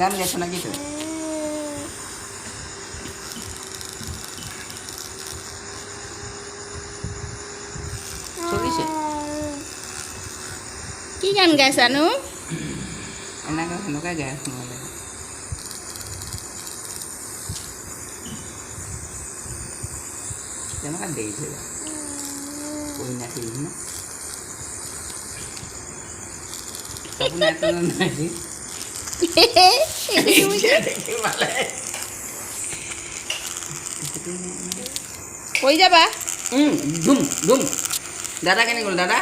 গান গাইছো নাকি তুই চলিছে কি গান গাইছানো এনেকৈ সেনেকুৱাই গাই আছো নহ'লে কেনেকুৱা দেৰিছে কইনা খেলি না আপোনাৰ এটা নাই কৈ যাবা ধুম ধুম দাদা কেনে গ'ল দাদা